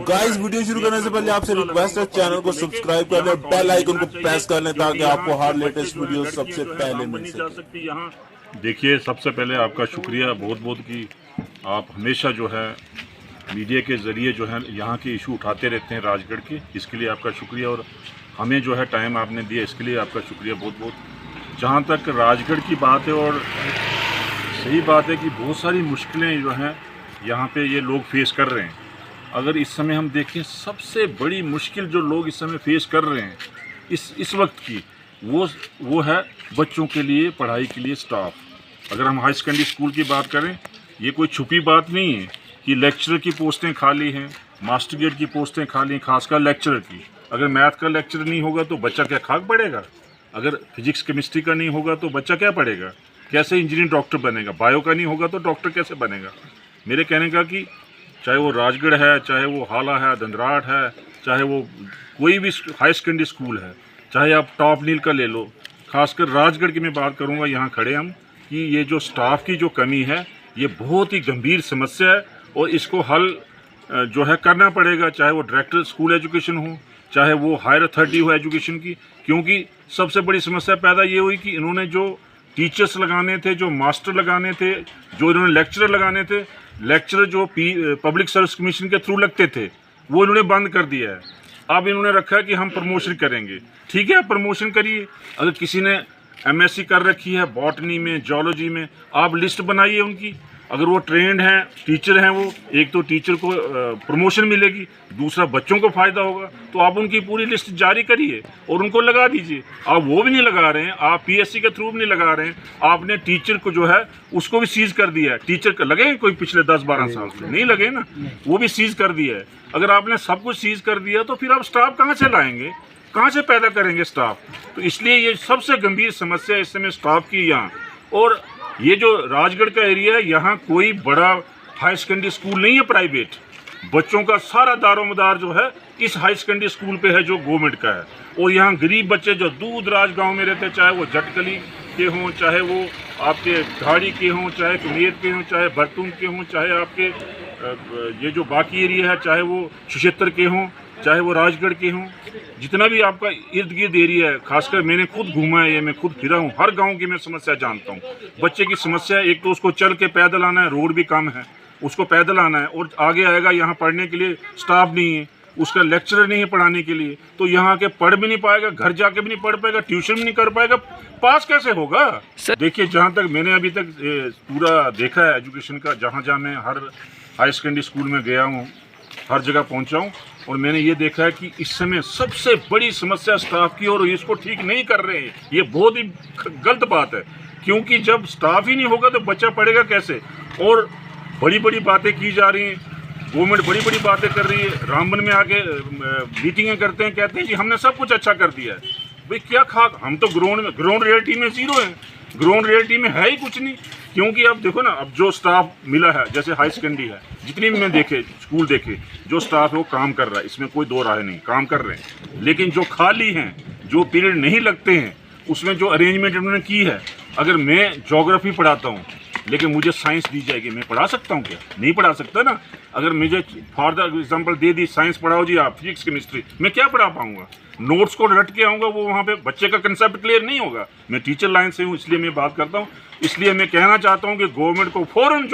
Guys video शुरू करने से पहले आपसे रिक्वेस्ट है चैनल को सब्सक्राइब कर लें, बेल आइकन को प्रेस कर लें ताकि आपको हर लेटेस्ट वीडियो सबसे पहले मिल सके। यहाँ देखिए, सबसे पहले आपका शुक्रिया बहुत बहुत कि आप हमेशा जो है मीडिया के ज़रिए जो है यहाँ के इशू उठाते रहते हैं राजगढ़ के, इसके लिए आपका शुक्रिया। और हमें जो है टाइम आपने दिया, इसके लिए आपका शुक्रिया बहुत बहुत। जहाँ तक राजगढ़ की बात है, और सही बात है कि बहुत सारी मुश्किलें जो हैं यहाँ पे ये लोग फेस कर रहे हैं। अगर इस समय हम देखें, सबसे बड़ी मुश्किल जो लोग इस समय फेस कर रहे हैं इस वक्त की, वो है बच्चों के लिए, पढ़ाई के लिए स्टाफ। अगर हम हाई सेकेंडरी स्कूल की बात करें, ये कोई छुपी बात नहीं है कि लेक्चरर की पोस्टें खाली हैं, मास्टर ग्रेड की पोस्टें खाली हैं, खासकर लेक्चरर की। अगर मैथ का लेक्चर नहीं होगा तो बच्चा क्या खाक पढ़ेगा? अगर फिजिक्स केमिस्ट्री का नहीं होगा तो बच्चा क्या पढ़ेगा? कैसे इंजीनियर डॉक्टर बनेगा? बायो का नहीं होगा तो डॉक्टर कैसे बनेगा? मेरे कहने का कि चाहे वो राजगढ़ है, चाहे वो हाला है, धंधराट है, चाहे वो कोई भी हाई सेकेंडरी स्कूल है, चाहे आप टॉप नील का ले लो, खासकर राजगढ़ की मैं बात करूंगा, यहाँ खड़े हम, कि ये जो स्टाफ की जो कमी है ये बहुत ही गंभीर समस्या है और इसको हल जो है करना पड़ेगा, चाहे वो डायरेक्टर स्कूल एजुकेशन हो, चाहे वो हायर अथॉरिटी हो एजुकेशन की। क्योंकि सबसे बड़ी समस्या पैदा ये हुई कि इन्होंने जो टीचर्स लगाने थे, जो मास्टर लगाने थे, जो इन्होंने लेक्चरर लगाने थे, लेक्चरर जो पब्लिक सर्विस कमीशन के थ्रू लगते थे, वो इन्होंने बंद कर दिया है। अब इन्होंने रखा है कि हम प्रमोशन करेंगे। ठीक है, आप प्रमोशन करिए। अगर किसी ने एमएससी कर रखी है बॉटनी में, जियोलॉजी में, आप लिस्ट बनाइए उनकी। अगर वो ट्रेंड हैं, टीचर हैं, वो एक तो टीचर को प्रमोशन मिलेगी, दूसरा बच्चों को फ़ायदा होगा। तो आप उनकी पूरी लिस्ट जारी करिए और उनको लगा दीजिए। आप वो भी नहीं लगा रहे हैं, आप पीएससी के थ्रू भी नहीं लगा रहे हैं, आपने टीचर को जो है उसको भी सीज कर दिया है। टीचर का लगे कोई पिछले 10-12 साल से नहीं लगे ना, वो भी सीज कर दिया है। अगर आपने सब कुछ सीज कर दिया तो फिर आप स्टाफ कहाँ से लाएंगे, कहाँ से पैदा करेंगे स्टाफ? तो इसलिए ये सबसे गंभीर समस्या इस समय स्टाफ की यहाँ। और ये जो राजगढ़ का एरिया है, यहाँ कोई बड़ा हाई सेकेंडरी स्कूल नहीं है प्राइवेट। बच्चों का सारा दारोमदार जो है इस हाई सेकेंडरी स्कूल पे है जो गवर्नमेंट का है। और यहाँ गरीब बच्चे जो दूर दराज गाँव में रहते हैं, चाहे वो जटकली के हों, चाहे वो आपके घाड़ी के हों, चाहे कनेर के हों, चाहे भरतून के हों, चाहे आपके ये जो बाकी एरिया है, चाहे वो सुक्षेत्र के हों, चाहे वो राजगढ़ के हों, जितना भी आपका इर्द गिर्द एरिया है, खासकर मैंने खुद घूमा है, ये मैं खुद फिरा हूँ, हर गांव की मैं समस्या जानता हूँ। बच्चे की समस्या, एक तो उसको चल के पैदल आना है, रोड भी कम है, उसको पैदल आना है, और आगे आएगा यहाँ पढ़ने के लिए स्टाफ नहीं है, उसका लेक्चरर नहीं है पढ़ाने के लिए, तो यहाँ के पढ़ भी नहीं पाएगा, घर जाके भी नहीं पढ़ पाएगा, ट्यूशन भी नहीं कर पाएगा, पास कैसे होगा? देखिए, जहाँ तक मैंने अभी तक पूरा देखा है एजुकेशन का, जहाँ जहाँ मैं हर हाई सेकेंडरी स्कूल में गया हूँ, हर जगह पहुँचा हूँ, और मैंने ये देखा है कि इस समय सबसे बड़ी समस्या स्टाफ की, और इसको ठीक नहीं कर रहे हैं। ये बहुत ही गलत बात है, क्योंकि जब स्टाफ ही नहीं होगा तो बच्चा पढ़ेगा कैसे? और बड़ी बड़ी बातें की जा रही हैं, गवर्नमेंट बड़ी बड़ी बातें कर रही है, रामबन में आके मीटिंगें करते हैं, कहते हैं कि हमने सब कुछ अच्छा कर दिया है। भाई क्या खाक, हम तो ग्राउंड रियलिटी में जीरो हैं, ग्राउंड रियलिटी में है ही कुछ नहीं। क्योंकि अब देखो ना, अब जो स्टाफ मिला है, जैसे हाई सेकेंडरी है, जितनी भी मैं देखे स्कूल देखे, जो स्टाफ है वो काम कर रहा है, इसमें कोई दो राय नहीं, काम कर रहे हैं। लेकिन जो खाली हैं, जो पीरियड नहीं लगते हैं, उसमें जो अरेंजमेंट उन्होंने की है, अगर मैं ज्योग्राफी पढ़ाता हूँ लेकिन मुझे साइंस दी जाएगी, मैं पढ़ा सकता हूँ क्या? नहीं पढ़ा सकता ना। अगर मुझे for the example they the, science पढ़ाओ जी आप, फिजिक्स केमिस्ट्री, मैं क्या पढ़ा पाऊंगा? नोट्स को रट के आऊँगा, वो वहाँ पे बच्चे का कंसेप्ट क्लियर नहीं होगा। मैं टीचर लाइन से हूँ, इसलिए मैं बात करता हूँ। इसलिए मैं कहना चाहता हूँ कि गवर्नमेंट को फ़ौरन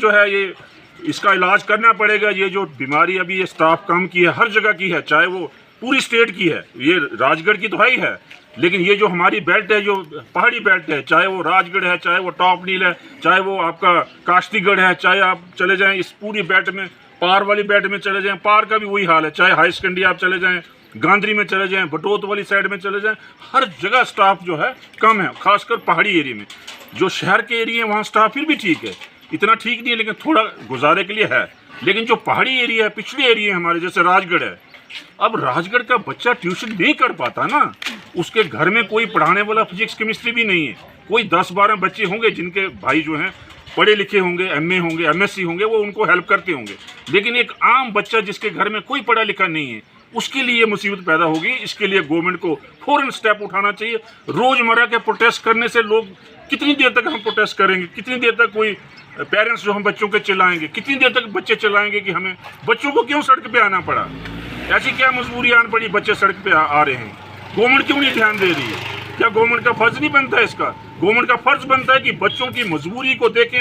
जो है ये इसका इलाज करना पड़ेगा। ये जो बीमारी अभी ये स्टाफ कम की है, हर जगह की है, चाहे वो पूरी स्टेट की है, ये राजगढ़ की तो ही है, लेकिन ये जो हमारी बेल्ट है, जो पहाड़ी बेल्ट है, चाहे वो राजगढ़ है, चाहे वो टॉप नील है, चाहे वो आपका काश्तीगढ़ है, चाहे आप चले जाएं इस पूरी बेल्ट में, पार वाली बेल्ट में चले जाएं, पार का भी वही हाल है, चाहे हाई सेकेंडरी आप चले जाएं, गांधरी में चले जाएं, बटोत वाली साइड में चले जाएं, हर जगह स्टाफ जो है कम है, खासकर पहाड़ी एरिया में। जो शहर के एरिया है वहाँ स्टाफ फिर भी ठीक है, इतना ठीक नहीं है, लेकिन थोड़ा गुजारे के लिए है। लेकिन जो पहाड़ी एरिया है, पिछड़े एरिया है हमारे, जैसे राजगढ़ है, अब राजगढ़ का बच्चा ट्यूशन नहीं कर पाता ना, उसके घर में कोई पढ़ाने वाला फिजिक्स केमिस्ट्री भी नहीं है। कोई 10-12 बच्चे होंगे जिनके भाई जो हैं पढ़े लिखे होंगे, एमए होंगे, एमएससी होंगे, वो उनको हेल्प करते होंगे। लेकिन एक आम बच्चा जिसके घर में कोई पढ़ा लिखा नहीं है, उसके लिए मुसीबत पैदा होगी। इसके लिए गवर्नमेंट को फौरन स्टेप उठाना चाहिए। रोज़मर्रा के प्रोटेस्ट करने से लोग कितनी देर तक हम प्रोटेस्ट करेंगे, कितनी देर तक कोई पेरेंट्स जो हम बच्चों के चिल्लाएंगे, कितनी देर तक बच्चे चिल्लाएंगे कि हमें बच्चों को क्यों सड़क पे आना पड़ा, ऐसी क्या मजबूरी आन पड़ी, बच्चे सड़क पे आ रहे हैं, गवर्नमेंट क्यों नहीं ध्यान दे रही है? क्या गवर्नमेंट का फर्ज नहीं बनता है इसका? गवर्नमेंट का फर्ज बनता है कि बच्चों की मजबूरी को देखें,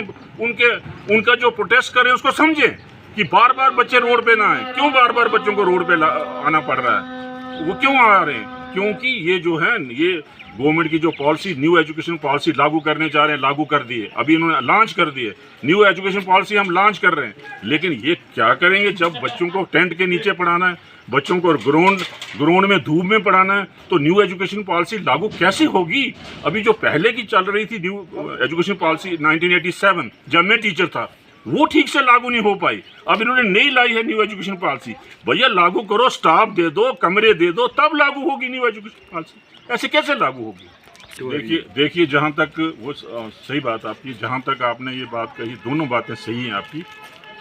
उनका जो प्रोटेस्ट करें उसको समझें कि बार बार बच्चे रोड पे ना आए। क्यों बार बार बच्चों को रोड पे आना पड़ रहा है? वो क्यों आ रहे हैं? क्योंकि ये जो है, ये गवर्नमेंट की जो पॉलिसी, न्यू एजुकेशन पॉलिसी लागू करने जा रहे हैं, लागू कर दी है, अभी इन्होंने लॉन्च कर दी है। न्यू एजुकेशन पॉलिसी हम लॉन्च कर रहे हैं, लेकिन ये क्या करेंगे जब बच्चों को टेंट के नीचे पढ़ाना है, बच्चों को ग्राउंड में धूप में पढ़ाना है, तो न्यू एजुकेशन पॉलिसी लागू कैसे होगी? अभी जो पहले की चल रही थी न्यू एजुकेशन पॉलिसी 1987, जब मैं टीचर था, वो ठीक से लागू नहीं हो पाई। अब इन्होंने नई लाई है न्यू एजुकेशन पॉलिसी। भैया लागू करो, स्टाफ दे दो, कमरे दे दो, तब लागू होगी न्यू एजुकेशन पॉलिसी। ऐसे कैसे लागू होगी? देखिए जहाँ तक वो सही बात आपकी, जहाँ तक आपने ये बात कही, दोनों बातें सही हैं आपकी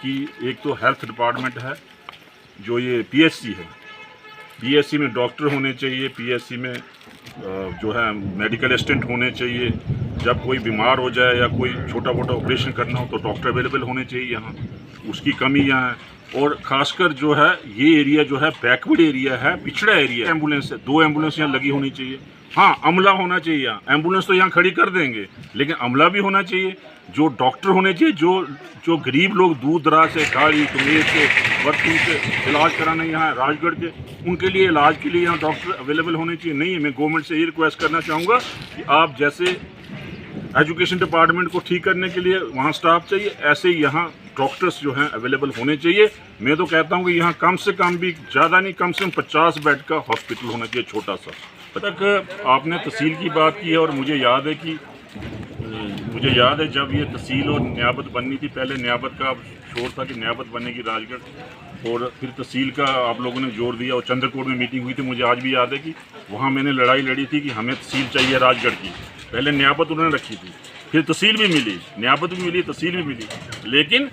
कि एक तो हेल्थ डिपार्टमेंट है, जो ये पीएचसी है, पीएचसी में डॉक्टर होने चाहिए, पीएचसी में जो है मेडिकल असिस्टेंट होने चाहिए। जब कोई बीमार हो जाए या कोई छोटा मोटा ऑपरेशन करना हो तो डॉक्टर अवेलेबल होने चाहिए यहाँ, उसकी कमी यहाँ है। और ख़ासकर जो है ये एरिया जो है बैकवर्ड एरिया है, पिछड़ा एरिया। एम्बुलेंस है, 2 एम्बुलेंस यहाँ लगी होनी चाहिए। हाँ, अमला होना चाहिए यहाँ। एम्बुलेंस तो यहाँ खड़ी कर देंगे, लेकिन अमला भी होना चाहिए, जो डॉक्टर होने चाहिए, जो गरीब लोग दूर दराज से, गाड़ी कुमेर से, वर्तू से इलाज कराने यहाँ राजगढ़ के, उनके लिए इलाज के लिए यहाँ डॉक्टर अवेलेबल होने चाहिए। नहीं, मैं गवर्नमेंट से ये रिक्वेस्ट करना चाहूँगा कि आप जैसे एजुकेशन डिपार्टमेंट को ठीक करने के लिए वहाँ स्टाफ चाहिए, ऐसे ही यहाँ डॉक्टर्स जो हैं अवेलेबल होने चाहिए। मैं तो कहता हूँ कि यहाँ कम से कम भी, ज़्यादा नहीं, कम से कम 50 बेड का हॉस्पिटल होना चाहिए, छोटा सा। तक आपने तहसील की बात की है, और मुझे याद है जब ये तहसील और नियाबत बननी थी, पहले नियाबत का शोर था कि नियाबत बनेगी राजगढ़, और फिर तहसील का आप लोगों ने जोर दिया, और चंद्रकोट में मीटिंग हुई थी। मुझे आज भी याद है कि वहाँ मैंने लड़ाई लड़ी थी कि हमें तहसील चाहिए राजगढ़ की। पहले नियाबत उन्होंने रखी थी, फिर तहसील भी मिली, नियाबत भी मिली, तहसील भी मिली, लेकिन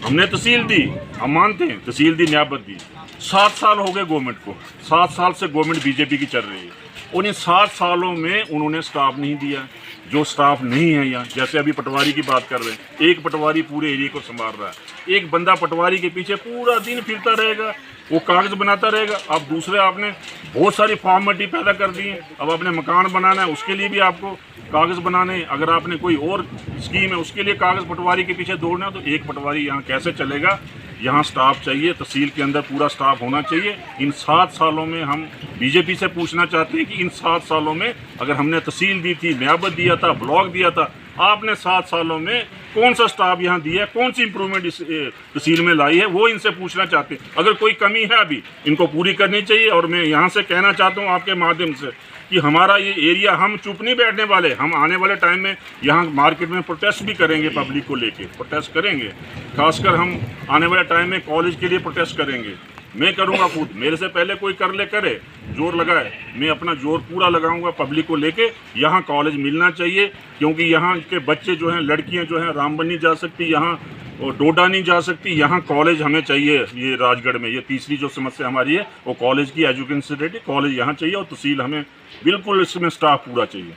हमने तहसील दी, हम मानते हैं तहसील दी, नियाबत दी। 7 साल हो गए गवर्नमेंट को, 7 साल से गवर्नमेंट बीजेपी की चल रही है, और इन 7 सालों में उन्होंने स्टाफ नहीं दिया। जो स्टाफ नहीं है यहाँ, जैसे अभी पटवारी की बात कर रहे हैं, एक पटवारी पूरे एरिया को संभाल रहा है, एक बंदा पटवारी के पीछे पूरा दिन फिरता रहेगा, वो कागज़ बनाता रहेगा। अब दूसरे आपने बहुत सारी फॉर्मेलिटी पैदा कर दी है। अब आपने मकान बनाना है, उसके लिए भी आपको कागज़ बनाने, अगर आपने कोई और स्कीम है उसके लिए कागज़ पटवारी के पीछे दौड़ना, तो एक पटवारी यहाँ कैसे चलेगा? यहाँ स्टाफ चाहिए, तहसील के अंदर पूरा स्टाफ होना चाहिए। इन 7 सालों में हम बीजेपी से पूछना चाहते हैं कि इन 7 सालों में अगर हमने तहसील दी थी, नियाबत दिया था, ब्लॉक दिया था, आपने 7 सालों में कौन सा स्टाफ यहाँ दिया है, कौन सी इंप्रूवमेंट इस तहसील में लाई है, वो इनसे पूछना चाहते हैं। अगर कोई कमी है अभी, इनको पूरी करनी चाहिए। और मैं यहाँ से कहना चाहता हूँ आपके माध्यम से कि हमारा ये एरिया, हम चुप नहीं बैठने वाले, हम आने वाले टाइम में यहाँ मार्केट में प्रोटेस्ट भी करेंगे, पब्लिक को लेके प्रोटेस्ट करेंगे। खासकर हम आने वाले टाइम में कॉलेज के लिए प्रोटेस्ट करेंगे। मैं करूँगा खुद, मेरे से पहले कोई करे, जोर लगाए, मैं अपना जोर पूरा लगाऊंगा पब्लिक को लेके। यहाँ कॉलेज मिलना चाहिए, क्योंकि यहाँ के बच्चे जो हैं, लड़कियाँ जो हैं रामबन नहीं जा सकती, यहाँ और डोडा नहीं जा सकती, यहाँ कॉलेज हमें चाहिए। ये राजगढ़ में ये तीसरी जो समस्या हमारी है वो कॉलेज की, एजुकेशन से रिलेटेड कॉलेज यहाँ चाहिए, और तहसील हमें बिल्कुल इसमें स्टाफ पूरा चाहिए।